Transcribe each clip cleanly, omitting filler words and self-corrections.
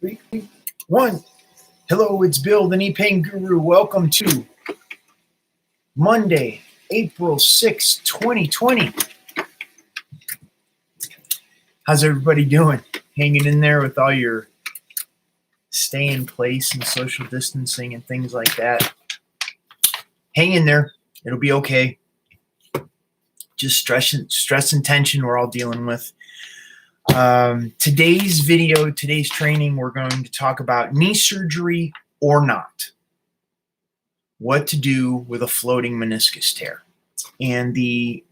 3, 1. Hello, it's Bill, the knee pain guru. Welcome to Monday, April 6, 2020. How's everybody doing? Hanging in there with all your stay in place and social distancing and things like that? Hang in there. It'll be okay. Just stress and tension we're all dealing with. Today's video, today's training, we're going to talk about knee surgery or not. What to do with a floating meniscus tear. And the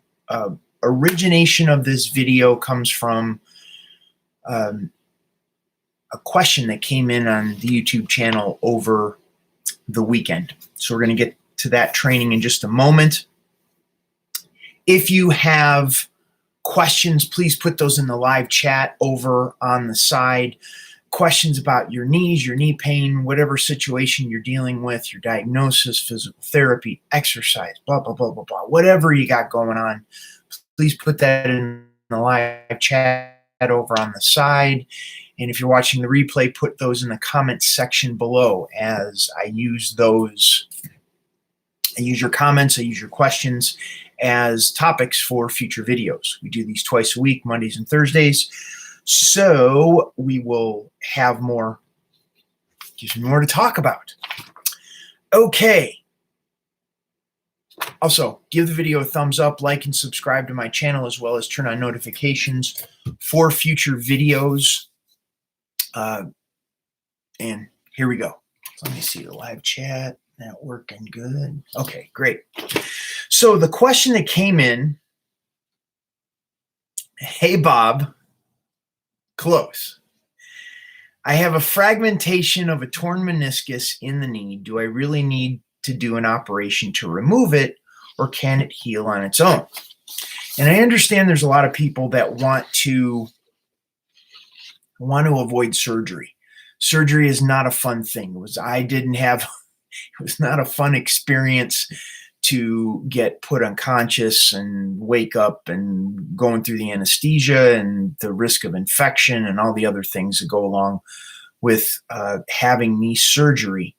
origination of this video comes from a question that came in on the YouTube channel over the weekend. So we're going to get to that training in just a moment. If you have questions, please put those in the live chat over on the side. Questions about your knees, your knee pain, whatever situation you're dealing with, your diagnosis, physical therapy, exercise, blah, blah, blah, blah, blah. Whatever you got going on, please put that in the live chat over on the side. And if you're watching the replay, put those in the comments section below as I use those. I use your comments, I use your questions as topics for future videos. We do these twice a week, Mondays and Thursdays. So we will have more, gives me more to talk about. Okay. Also, give the video a thumbs up, like and subscribe to my channel, as well as turn on notifications for future videos. And here we go. Let me see the live chat. That working good. Okay, great. So the question that came in, hey, Bob, close. I have a fragmentation of a torn meniscus in the knee. Do I really need to do an operation to remove it, or can it heal on its own? And I understand there's a lot of people that want to avoid surgery. Surgery is not a fun thing. It was not a fun experience to get put unconscious and wake up and going through the anesthesia and the risk of infection and all the other things that go along with having knee surgery.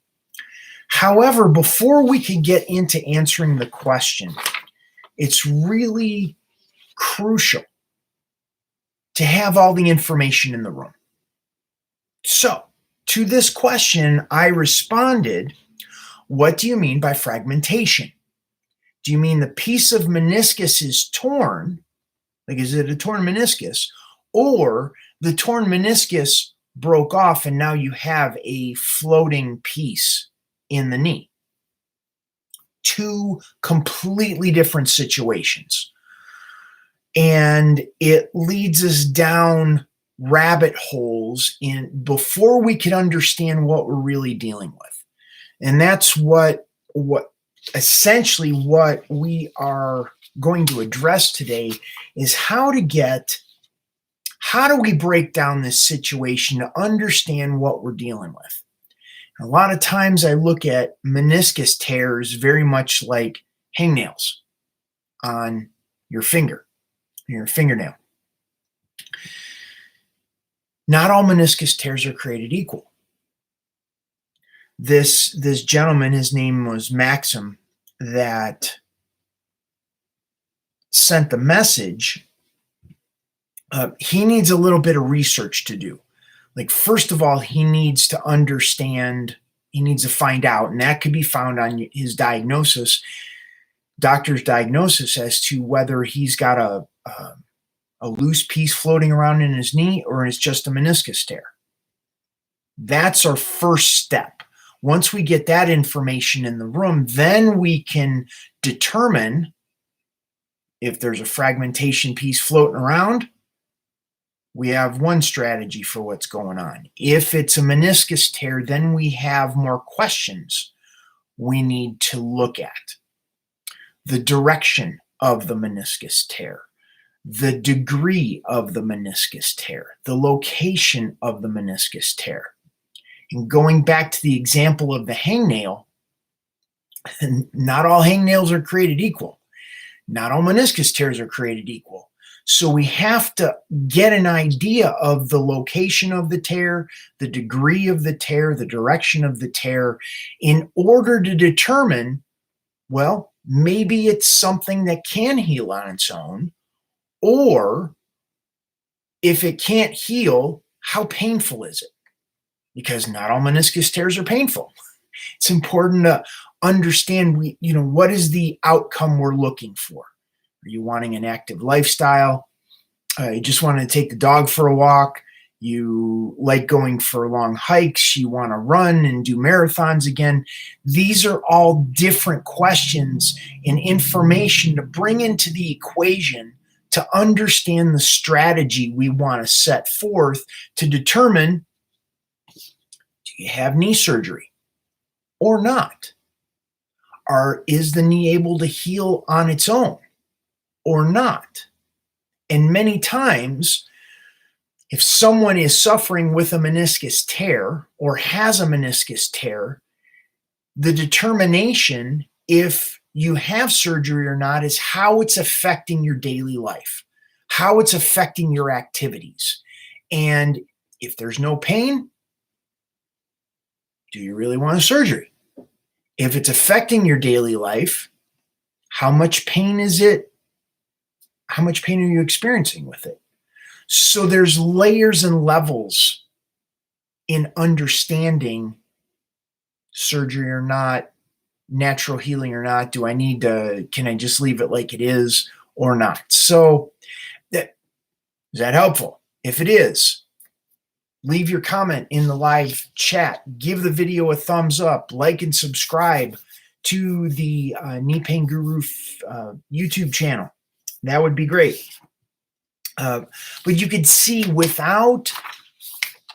However, before we can get into answering the question, it's really crucial to have all the information in the room. So, to this question, I responded, what do you mean by fragmentation? Do you mean the piece of meniscus is torn? Like, is it a torn meniscus? Or the torn meniscus broke off and now you have a floating piece in the knee? Two completely different situations. And it leads us down rabbit holes before we can understand what we're really dealing with. And that's what essentially what we are going to address today is how do we break down this situation to understand what we're dealing with. A lot of times I look at meniscus tears very much like hangnails on your fingernail. Not all meniscus tears are created equal. This gentleman, his name was Maxim, that sent the message. He needs a little bit of research to do. Like, first of all, he needs to understand, he needs to find out, and that could be found on his diagnosis, doctor's diagnosis, as to whether he's got a loose piece floating around in his knee or it's just a meniscus tear. That's our first step. Once we get that information in the room, then we can determine if there's a fragmentation piece floating around. We have one strategy for what's going on. If it's a meniscus tear, then we have more questions we need to look at. The direction of the meniscus tear, the degree of the meniscus tear, the location of the meniscus tear. And going back to the example of the hangnail, not all hangnails are created equal. Not all meniscus tears are created equal. So we have to get an idea of the location of the tear, the degree of the tear, the direction of the tear, in order to determine, well, maybe it's something that can heal on its own, or if it can't heal, how painful is it? Because not all meniscus tears are painful. It's important to understand, what is the outcome we're looking for? Are you wanting an active lifestyle? You just want to take the dog for a walk? You like going for long hikes? You want to run and do marathons again? These are all different questions and information to bring into the equation to understand the strategy we want to set forth to determine, do you have knee surgery or not? Is the knee able to heal on its own or not? And many times, if someone is suffering with a meniscus tear or has a meniscus tear, the determination if you have surgery or not is how it's affecting your daily life, how it's affecting your activities. And if there's no pain, do you really want a surgery? If it's affecting your daily life, how much pain is it? How much pain are you experiencing with it? So there's layers and levels in understanding surgery or not, natural healing or not. Can I just leave it like it is or not? So is that helpful? If it is, leave your comment in the live chat. Give the video a thumbs up, like and subscribe to the Knee Pain Guru YouTube channel. That would be great. But you could see, without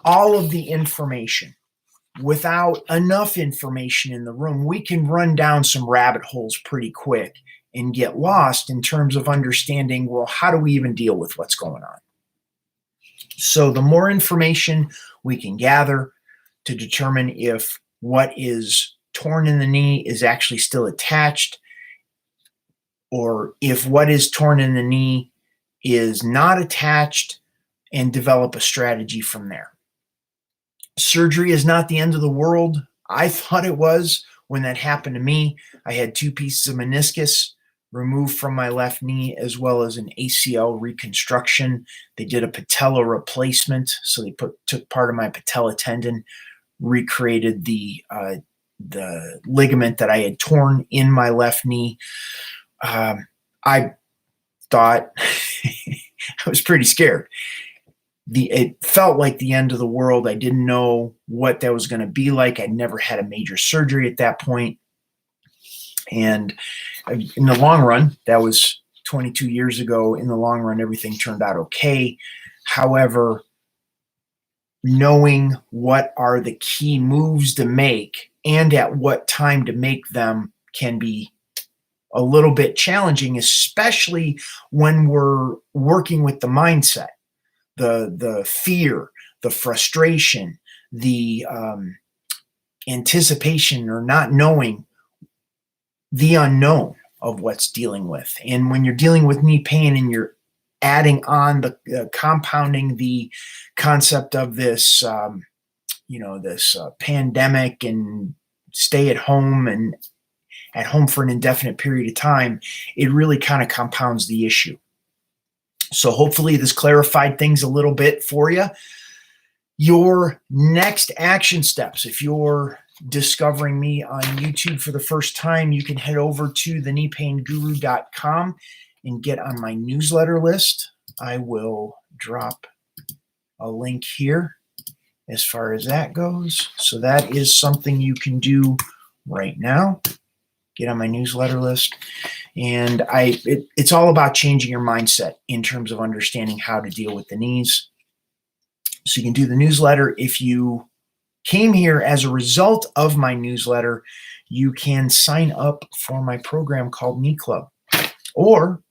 all of the information, without enough information in the room, we can run down some rabbit holes pretty quick and get lost in terms of understanding, well, how do we even deal with what's going on? So the more information we can gather to determine if what is torn in the knee is actually still attached, or if what is torn in the knee is not attached, and develop a strategy from there. Surgery is not the end of the world. I thought it was when that happened to me. I had 2 pieces of meniscus removed from my left knee, as well as an ACL reconstruction. They did a patella replacement, so they took part of my patella tendon, recreated the ligament that I had torn in my left knee. I thought I was pretty scared. It felt like the end of the world. I didn't know what that was going to be like. I'd never had a major surgery at that point. And in the long run, that was 22 years ago. In the long run, everything turned out okay. However, knowing what are the key moves to make and at what time to make them can be a little bit challenging, especially when we're working with the mindset, the fear, the frustration, the anticipation, or not knowing the unknown of what's dealing with. And when you're dealing with knee pain and you're adding on the compounding the concept of this, this pandemic and stay at home and at home for an indefinite period of time, it really kind of compounds the issue. So hopefully this clarified things a little bit for you. Your next action steps, if you're discovering me on YouTube for the first time, you can head over to thekneepainguru.com and get on my newsletter list. I will drop a link here as far as that goes. So that is something you can do right now. Get on my newsletter list. And it's all about changing your mindset in terms of understanding how to deal with the knees. So you can do the newsletter. If you came here as a result of my newsletter, you can sign up for my program called Knee Club. Or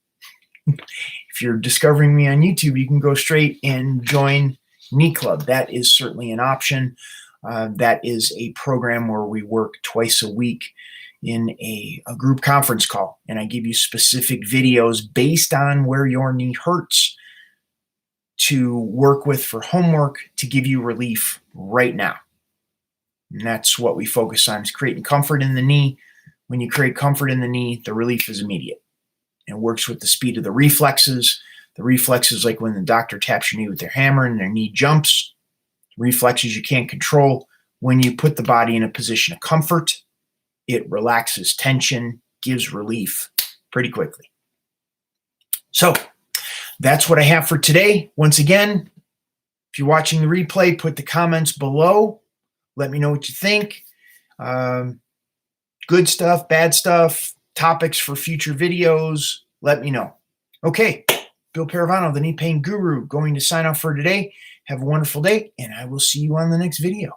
if you're discovering me on YouTube, you can go straight and join Knee Club. That is certainly an option. That is a program where we work twice a week in a group conference call, and I give you specific videos based on where your knee hurts to work with for homework to give you relief right now. And that's what we focus on, is creating comfort in the knee. When you create comfort in the knee, the relief is immediate. It works with the speed of the reflexes. The reflexes, like when the doctor taps your knee with their hammer and their knee jumps, reflexes you can't control. When you put the body in a position of comfort, it relaxes tension, gives relief pretty quickly. So that's what I have for today. Once again, if you're watching the replay, put the comments below. Let me know what you think. Good stuff, bad stuff, topics for future videos. Let me know. Okay, Bill Paravano, the knee pain guru, going to sign off for today. Have a wonderful day, and I will see you on the next video.